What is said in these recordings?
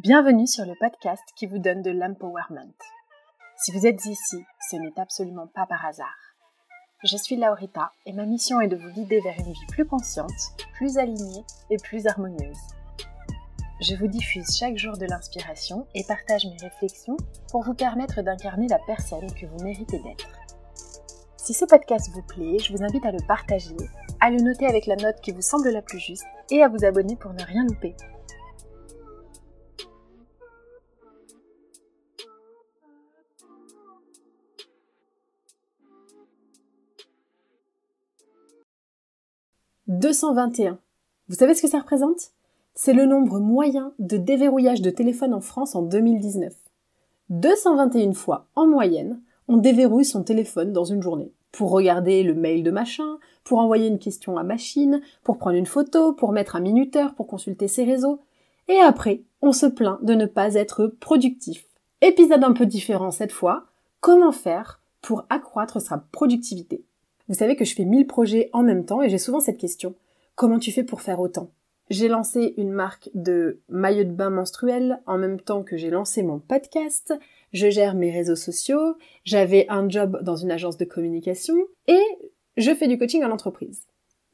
Bienvenue sur le podcast qui vous donne de l'empowerment. Si vous êtes ici, ce n'est absolument pas par hasard. Je suis Laurita et ma mission est de vous guider vers une vie plus consciente, plus alignée et plus harmonieuse. Je vous diffuse chaque jour de l'inspiration et partage mes réflexions pour vous permettre d'incarner la personne que vous méritez d'être. Si ce podcast vous plaît, je vous invite à le partager, à le noter avec la note qui vous semble la plus juste et à vous abonner pour ne rien louper. « 221. Vous savez ce que ça représente ? C'est le nombre moyen de déverrouillage de téléphone en France en 2019. 221 fois, en moyenne, on déverrouille son téléphone dans une journée. Pour regarder le mail de machin, pour envoyer une question à machine, pour prendre une photo, pour mettre un minuteur, pour consulter ses réseaux. Et après, on se plaint de ne pas être productif. Épisode un peu différent cette fois. Comment faire pour accroître sa productivité ? Vous savez que je fais 1000 projets en même temps et j'ai souvent cette question. Comment tu fais pour faire autant ? J'ai lancé une marque de maillots de bain menstruels en même temps que j'ai lancé mon podcast. Je gère mes réseaux sociaux. J'avais un job dans une agence de communication et je fais du coaching en entreprise.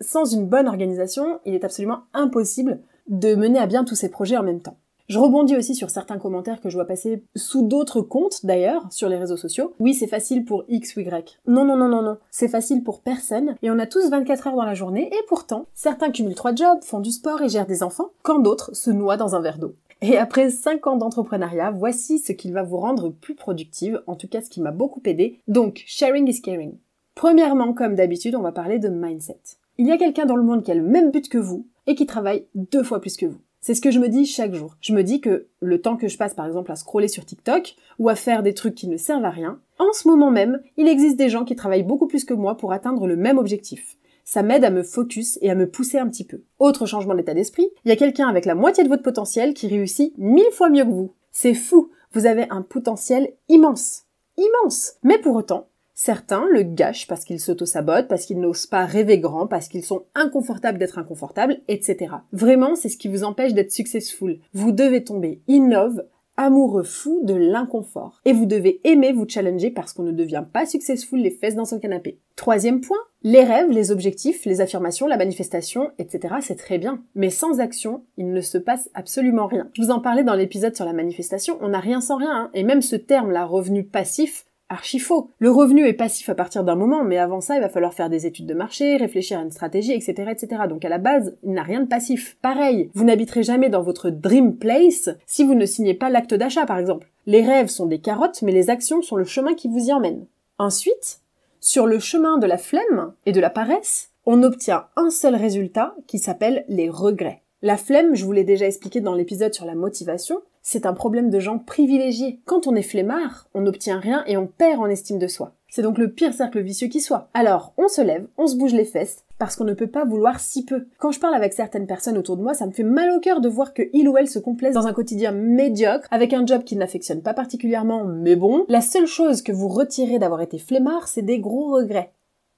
Sans une bonne organisation, il est absolument impossible de mener à bien tous ces projets en même temps. Je rebondis aussi sur certains commentaires que je vois passer sous d'autres comptes d'ailleurs, sur les réseaux sociaux. Oui, c'est facile pour X ou Y. Non. C'est facile pour personne et on a tous 24 heures dans la journée et pourtant, certains cumulent 3 jobs, font du sport et gèrent des enfants, quand d'autres se noient dans un verre d'eau. Et après 5 ans d'entrepreneuriat, voici ce qui va vous rendre plus productive, en tout cas ce qui m'a beaucoup aidé. Donc, sharing is caring. Premièrement, comme d'habitude, on va parler de mindset. Il y a quelqu'un dans le monde qui a le même but que vous et qui travaille 2 fois plus que vous. C'est ce que je me dis chaque jour. Je me dis que le temps que je passe par exemple à scroller sur TikTok ou à faire des trucs qui ne servent à rien, en ce moment même, il existe des gens qui travaillent beaucoup plus que moi pour atteindre le même objectif. Ça m'aide à me focus et à me pousser un petit peu. Autre changement d'état d'esprit, il y a quelqu'un avec la moitié de votre potentiel qui réussit 1000 fois mieux que vous. C'est fou, vous avez un potentiel immense. Immense. Mais pour autant, certains le gâchent parce qu'ils s'auto-sabotent, parce qu'ils n'osent pas rêver grand, parce qu'ils sont inconfortables d'être inconfortables, etc. Vraiment, c'est ce qui vous empêche d'être successful. Vous devez tomber in love, amoureux fou de l'inconfort. Et vous devez aimer vous challenger parce qu'on ne devient pas successful les fesses dans son canapé. Troisième point, les rêves, les objectifs, les affirmations, la manifestation, etc. c'est très bien. Mais sans action, il ne se passe absolument rien. Je vous en parlais dans l'épisode sur la manifestation, on n'a rien sans rien, hein. Et même ce terme-là, revenu passif, archi faux. Le revenu est passif à partir d'un moment, mais avant ça, il va falloir faire des études de marché, réfléchir à une stratégie, etc., etc. Donc à la base, il n'a rien de passif. Pareil, vous n'habiterez jamais dans votre dream place si vous ne signez pas l'acte d'achat, par exemple. Les rêves sont des carottes, mais les actions sont le chemin qui vous y emmène. Ensuite, sur le chemin de la flemme et de la paresse, on obtient un seul résultat qui s'appelle les regrets. La flemme, je vous l'ai déjà expliqué dans l'épisode sur la motivation, c'est un problème de gens privilégiés. Quand on est flemmard, on n'obtient rien et on perd en estime de soi. C'est donc le pire cercle vicieux qui soit. Alors, on se lève, on se bouge les fesses, parce qu'on ne peut pas vouloir si peu. Quand je parle avec certaines personnes autour de moi, ça me fait mal au cœur de voir que il ou elle se complaise dans un quotidien médiocre, avec un job qu'ils n'affectionnent pas particulièrement, mais bon. La seule chose que vous retirez d'avoir été flemmard, c'est des gros regrets.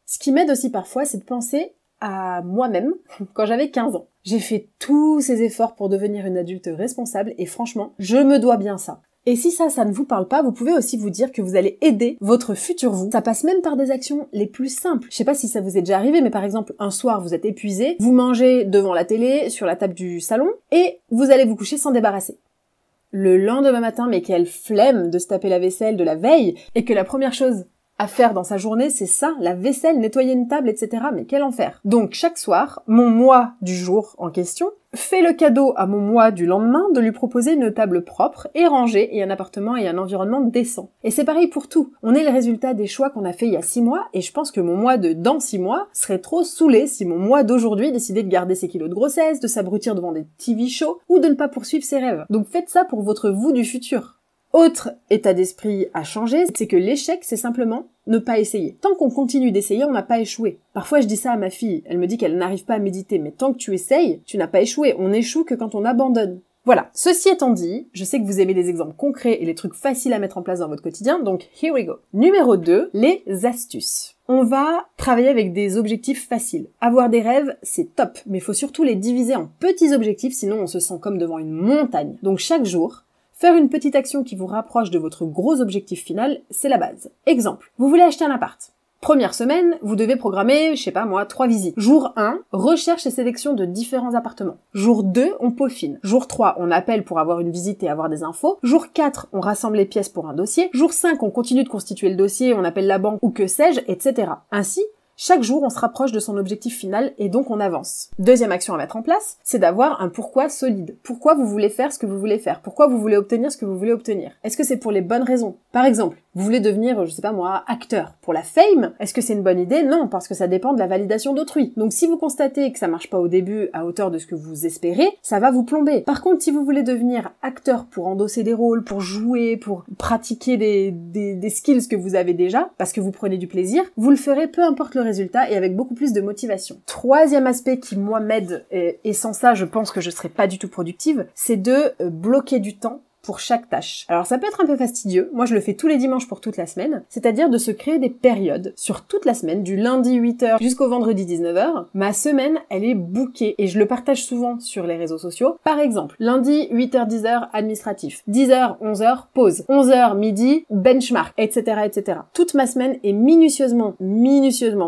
Ce qui m'aide aussi parfois, c'est de penser à moi-même quand j'avais 15 ans. J'ai fait tous ces efforts pour devenir une adulte responsable et franchement, je me dois bien ça. Et si ça ne vous parle pas, vous pouvez aussi vous dire que vous allez aider votre futur vous. Ça passe même par des actions les plus simples. Je sais pas si ça vous est déjà arrivé, mais par exemple, un soir, vous êtes épuisé, vous mangez devant la télé, sur la table du salon, et vous allez vous coucher sans débarrasser. Le lendemain matin, mais quelle flemme de se taper la vaisselle de la veille, et que la première chose à faire dans sa journée, c'est ça, la vaisselle, nettoyer une table, etc. Mais quel enfer. Donc chaque soir, mon moi du jour en question fait le cadeau à mon moi du lendemain de lui proposer une table propre et rangée et un appartement et un environnement décent. Et c'est pareil pour tout. On est le résultat des choix qu'on a fait il y a 6 mois et je pense que mon moi de dans 6 mois serait trop saoulé si mon moi d'aujourd'hui décidait de garder ses kilos de grossesse, de s'abrutir devant des TV shows ou de ne pas poursuivre ses rêves. Donc faites ça pour votre vous du futur. Autre état d'esprit à changer, c'est que l'échec, c'est simplement ne pas essayer. Tant qu'on continue d'essayer, on n'a pas échoué. Parfois, je dis ça à ma fille. Elle me dit qu'elle n'arrive pas à méditer. Mais tant que tu essayes, tu n'as pas échoué. On échoue que quand on abandonne. Voilà, ceci étant dit, je sais que vous aimez les exemples concrets et les trucs faciles à mettre en place dans votre quotidien, donc here we go. Numéro 2, les astuces. On va travailler avec des objectifs faciles. Avoir des rêves, c'est top, mais il faut surtout les diviser en petits objectifs, sinon on se sent comme devant une montagne. Donc chaque jour, faire une petite action qui vous rapproche de votre gros objectif final, c'est la base. Exemple, vous voulez acheter un appart. Première semaine, vous devez programmer, 3 visites. Jour 1, recherche et sélection de différents appartements. Jour 2, on peaufine. Jour 3, on appelle pour avoir une visite et avoir des infos. Jour 4, on rassemble les pièces pour un dossier. Jour 5, on continue de constituer le dossier, on appelle la banque ou que sais-je, etc. Ainsi, chaque jour, on se rapproche de son objectif final et donc on avance. Deuxième action à mettre en place, c'est d'avoir un pourquoi solide. Pourquoi vous voulez faire ce que vous voulez faire? Pourquoi vous voulez obtenir ce que vous voulez obtenir? Est-ce que c'est pour les bonnes raisons? Par exemple, vous voulez devenir, acteur. Pour la fame, est-ce que c'est une bonne idée? Non, parce que ça dépend de la validation d'autrui. Donc si vous constatez que ça marche pas au début à hauteur de ce que vous espérez, ça va vous plomber. Par contre, si vous voulez devenir acteur pour endosser des rôles, pour jouer, pour pratiquer des skills que vous avez déjà, parce que vous prenez du plaisir, vous le ferez peu importe le résultat et avec beaucoup plus de motivation. Troisième aspect qui, moi, m'aide, et sans ça, je pense que je serais pas du tout productive, c'est de bloquer du temps pour chaque tâche. Alors ça peut être un peu fastidieux, moi je le fais tous les dimanches pour toute la semaine, c'est-à-dire de se créer des périodes sur toute la semaine, du lundi 8h jusqu'au vendredi 19h. Ma semaine, elle est bookée et je le partage souvent sur les réseaux sociaux. Par exemple, lundi 8h-10h administratif, 10h 11h pause, 11h midi benchmark, etc. etc. Toute ma semaine est minutieusement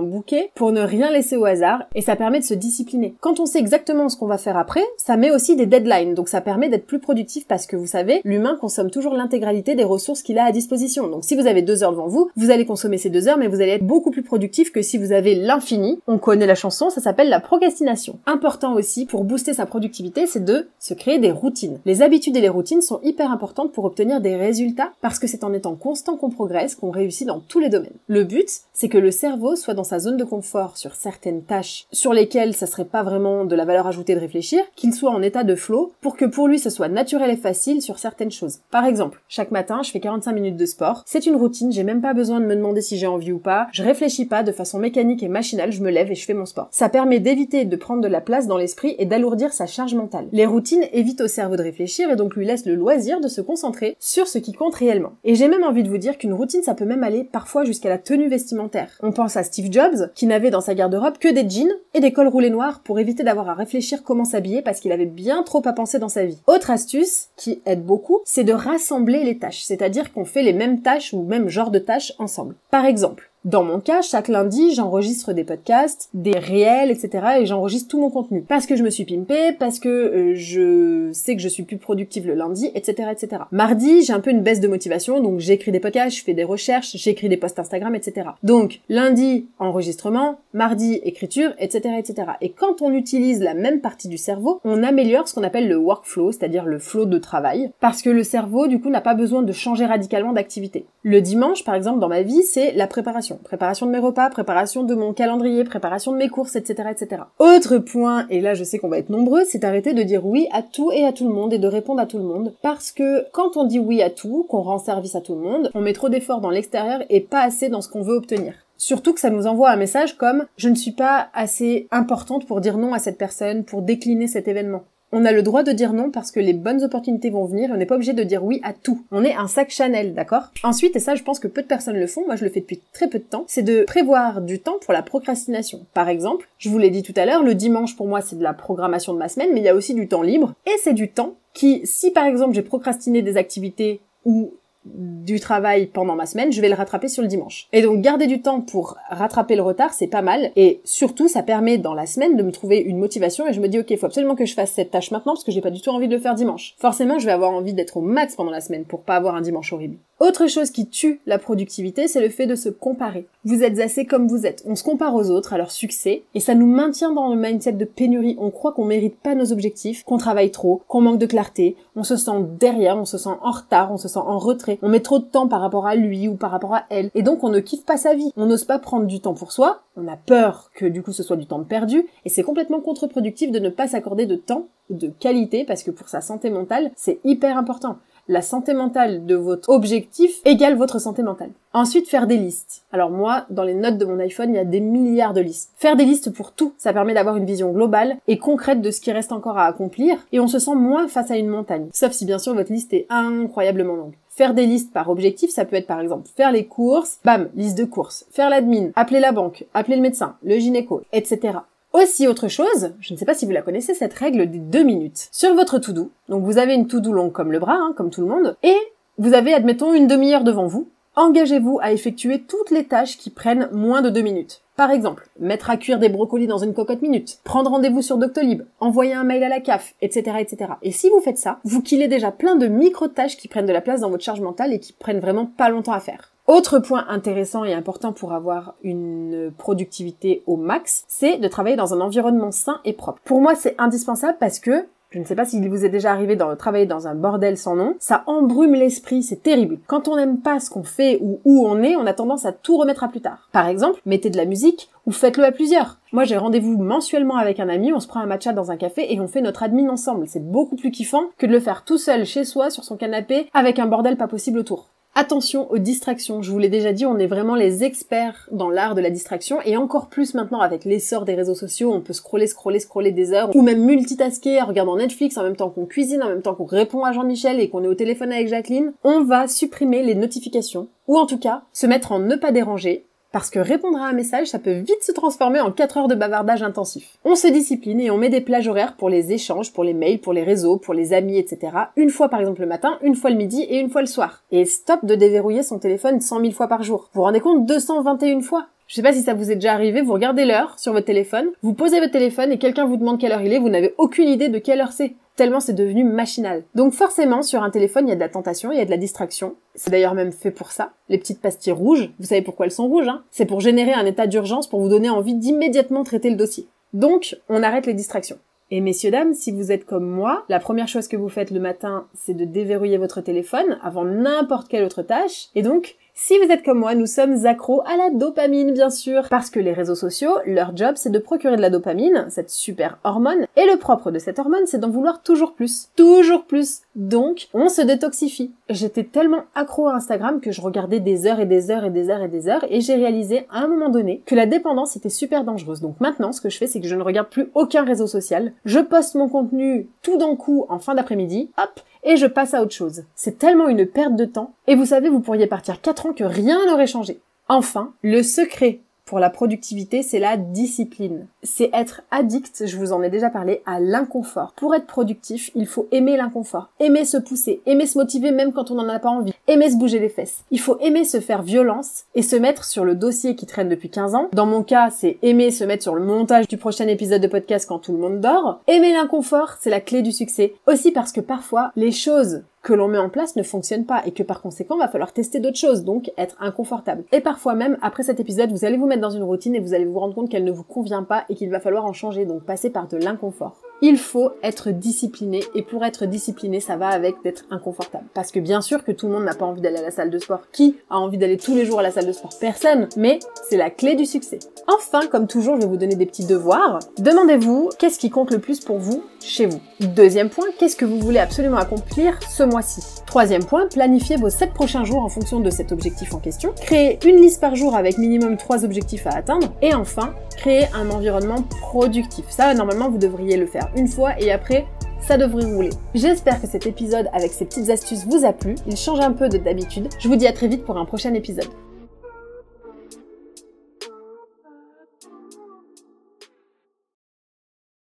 bookée pour ne rien laisser au hasard et ça permet de se discipliner. Quand on sait exactement ce qu'on va faire après, ça met aussi des deadlines, donc ça permet d'être plus productif parce que vous savez, l'humain consomme toujours l'intégralité des ressources qu'il a à disposition. Donc si vous avez 2 heures devant vous, vous allez consommer ces 2 heures, mais vous allez être beaucoup plus productif que si vous avez l'infini. On connaît la chanson, ça s'appelle la procrastination. Important aussi, pour booster sa productivité, c'est de se créer des routines. Les habitudes et les routines sont hyper importantes pour obtenir des résultats, parce que c'est en étant constant qu'on progresse, qu'on réussit dans tous les domaines. Le but, c'est que le cerveau soit dans sa zone de confort sur certaines tâches sur lesquelles ça serait pas vraiment de la valeur ajoutée de réfléchir, qu'il soit en état de flow, pour que pour lui ce soit naturel et facile sur certaines choses. Par exemple, chaque matin, je fais 45 minutes de sport. C'est une routine, j'ai même pas besoin de me demander si j'ai envie ou pas. Je réfléchis pas de façon mécanique et machinale, je me lève et je fais mon sport. Ça permet d'éviter de prendre de la place dans l'esprit et d'alourdir sa charge mentale. Les routines évitent au cerveau de réfléchir et donc lui laissent le loisir de se concentrer sur ce qui compte réellement. Et j'ai même envie de vous dire qu'une routine, ça peut même aller parfois jusqu'à la tenue vestimentaire. On pense à Steve Jobs, qui n'avait dans sa garde-robe que des jeans et des cols roulés noirs pour éviter d'avoir à réfléchir comment s'habiller parce qu'il avait bien trop à penser dans sa vie. Autre astuce, qui aide beaucoup, c'est de rassembler les tâches, c'est-à-dire qu'on fait les mêmes tâches ou même genre de tâches ensemble. Par exemple, dans mon cas, chaque lundi, j'enregistre des podcasts, des réels, etc. et j'enregistre tout mon contenu. Parce que je me suis pimpée, parce que je sais que je suis plus productive le lundi, etc., etc. Mardi, j'ai un peu une baisse de motivation, donc j'écris des podcasts, je fais des recherches, j'écris des posts Instagram, etc. Donc, lundi, enregistrement, mardi, écriture, etc., etc. Et quand on utilise la même partie du cerveau, on améliore ce qu'on appelle le workflow, c'est-à-dire le flow de travail, parce que le cerveau, du coup, n'a pas besoin de changer radicalement d'activité. Le dimanche, par exemple, dans ma vie, c'est la préparation. Préparation de mes repas, préparation de mon calendrier, préparation de mes courses, etc., etc. Autre point, et là je sais qu'on va être nombreux, c'est d'arrêter de dire oui à tout et à tout le monde et de répondre à tout le monde. Parce que quand on dit oui à tout, qu'on rend service à tout le monde, on met trop d'efforts dans l'extérieur et pas assez dans ce qu'on veut obtenir. Surtout que ça nous envoie un message comme « je ne suis pas assez importante pour dire non à cette personne, pour décliner cet événement ». On a le droit de dire non parce que les bonnes opportunités vont venir et on n'est pas obligé de dire oui à tout. On est un sac Chanel, d'accord? Ensuite, et ça je pense que peu de personnes le font, moi je le fais depuis très peu de temps, c'est de prévoir du temps pour la procrastination. Par exemple, je vous l'ai dit tout à l'heure, le dimanche pour moi c'est de la programmation de ma semaine, mais il y a aussi du temps libre. Et c'est du temps qui, si par exemple j'ai procrastiné des activités ou du travail pendant ma semaine, je vais le rattraper sur le dimanche. Et donc garder du temps pour rattraper le retard, c'est pas mal. Et surtout, ça permet dans la semaine de me trouver une motivation et je me dis ok, il faut absolument que je fasse cette tâche maintenant parce que j'ai pas du tout envie de le faire dimanche. Forcément, je vais avoir envie d'être au max pendant la semaine pour pas avoir un dimanche horrible. Autre chose qui tue la productivité, c'est le fait de se comparer. Vous êtes assez comme vous êtes. On se compare aux autres, à leur succès, et ça nous maintient dans le mindset de pénurie. On croit qu'on mérite pas nos objectifs, qu'on travaille trop, qu'on manque de clarté, on se sent derrière, on se sent en retard, on se sent en retrait, on met trop de temps par rapport à lui ou par rapport à elle, et donc on ne kiffe pas sa vie. On n'ose pas prendre du temps pour soi, on a peur que du coup ce soit du temps perdu, et c'est complètement contre-productif de ne pas s'accorder de temps de qualité, parce que pour sa santé mentale, c'est hyper important. La santé mentale de votre objectif égale votre santé mentale. Ensuite, faire des listes. Alors moi, dans les notes de mon iPhone, il y a des milliards de listes. Faire des listes pour tout, ça permet d'avoir une vision globale et concrète de ce qui reste encore à accomplir et on se sent moins face à une montagne. Sauf si bien sûr votre liste est incroyablement longue. Faire des listes par objectif, ça peut être par exemple faire les courses, bam, liste de courses, faire l'admin, appeler la banque, appeler le médecin, le gynéco, etc. Aussi autre chose, je ne sais pas si vous la connaissez, cette règle des 2 minutes. Sur votre to-do, donc vous avez une to-do longue comme le bras, comme tout le monde, et vous avez, admettons, une demi-heure devant vous. Engagez-vous à effectuer toutes les tâches qui prennent moins de 2 minutes. Par exemple, mettre à cuire des brocolis dans une cocotte minute, prendre rendez-vous sur Doctolib, envoyer un mail à la CAF, etc., etc. Et si vous faites ça, vous killez déjà plein de micro-tâches qui prennent de la place dans votre charge mentale et qui prennent vraiment pas longtemps à faire. Autre point intéressant et important pour avoir une productivité au max, c'est de travailler dans un environnement sain et propre. Pour moi, c'est indispensable parce que je ne sais pas s'il vous est déjà arrivé de travailler dans un bordel sans nom. Ça embrume l'esprit, c'est terrible. Quand on n'aime pas ce qu'on fait ou où on est, on a tendance à tout remettre à plus tard. Par exemple, mettez de la musique ou faites-le à plusieurs. Moi, j'ai rendez-vous mensuellement avec un ami, on se prend un matcha dans un café et on fait notre admin ensemble. C'est beaucoup plus kiffant que de le faire tout seul chez soi, sur son canapé, avec un bordel pas possible autour. Attention aux distractions, je vous l'ai déjà dit, on est vraiment les experts dans l'art de la distraction et encore plus maintenant avec l'essor des réseaux sociaux, on peut scroller des heures ou même multitasker en regardant Netflix en même temps qu'on cuisine, en même temps qu'on répond à Jean-Michel et qu'on est au téléphone avec Jacqueline. On va supprimer les notifications ou en tout cas se mettre en ne pas déranger. Parce que répondre à un message, ça peut vite se transformer en 4 heures de bavardage intensif. On se discipline et on met des plages horaires pour les échanges, pour les mails, pour les réseaux, pour les amis, etc. Une fois par exemple le matin, une fois le midi et une fois le soir. Et stop de déverrouiller son téléphone 100 000 fois par jour. Vous vous rendez compte, 221 fois. Je sais pas si ça vous est déjà arrivé, vous regardez l'heure sur votre téléphone, vous posez votre téléphone et quelqu'un vous demande quelle heure il est, vous n'avez aucune idée de quelle heure c'est. Tellement c'est devenu machinal. Donc forcément, sur un téléphone, il y a de la tentation, il y a de la distraction. C'est d'ailleurs même fait pour ça. Les petites pastilles rouges, vous savez pourquoi elles sont rouges, C'est pour générer un état d'urgence, pour vous donner envie d'immédiatement traiter le dossier. Donc, on arrête les distractions. Et messieurs, dames, si vous êtes comme moi, la première chose que vous faites le matin, c'est de déverrouiller votre téléphone avant n'importe quelle autre tâche. Et donc, si vous êtes comme moi, nous sommes accros à la dopamine, bien sûr. Parce que les réseaux sociaux, leur job, c'est de procurer de la dopamine, cette super hormone. Et le propre de cette hormone, c'est d'en vouloir toujours plus. Toujours plus. Donc, on se détoxifie. J'étais tellement accro à Instagram que je regardais des heures et des heures et des heures et des heures et j'ai réalisé à un moment donné que la dépendance était super dangereuse. Donc maintenant, ce que je fais, c'est que je ne regarde plus aucun réseau social. Je poste mon contenu tout d'un coup en fin d'après-midi, hop, et je passe à autre chose. C'est tellement une perte de temps. Et vous savez, vous pourriez partir 4 ans que rien n'aurait changé. Enfin, le secret pour la productivité, c'est la discipline. C'est être addict, je vous en ai déjà parlé, à l'inconfort. Pour être productif, il faut aimer l'inconfort. Aimer se pousser, aimer se motiver même quand on n'en a pas envie. Aimer se bouger les fesses. Il faut aimer se faire violence et se mettre sur le dossier qui traîne depuis 15 ans. Dans mon cas, c'est aimer se mettre sur le montage du prochain épisode de podcast quand tout le monde dort. Aimer l'inconfort, c'est la clé du succès. Aussi parce que parfois, les choses que l'on met en place ne fonctionne pas et que par conséquent, va falloir tester d'autres choses, donc être inconfortable. Et parfois même, après cet épisode, vous allez vous mettre dans une routine et vous allez vous rendre compte qu'elle ne vous convient pas et qu'il va falloir en changer, donc passer par de l'inconfort. Il faut être discipliné et pour être discipliné, ça va avec d'être inconfortable. Parce que bien sûr que tout le monde n'a pas envie d'aller à la salle de sport. Qui a envie d'aller tous les jours à la salle de sport? Personne. Mais c'est la clé du succès. Enfin, comme toujours, je vais vous donner des petits devoirs. Demandez-vous qu'est-ce qui compte le plus pour vous chez vous. Deuxième point, qu'est-ce que vous voulez absolument accomplir ce mois-ci. Troisième point, planifiez vos 7 prochains jours en fonction de cet objectif en question. Créez une liste par jour avec minimum 3 objectifs à atteindre. Et enfin, créez un environnement productif. Ça, normalement, vous devriez le faire une fois et après, ça devrait rouler. J'espère que cet épisode avec ces petites astuces vous a plu. Il change un peu de d'habitude. Je vous dis à très vite pour un prochain épisode.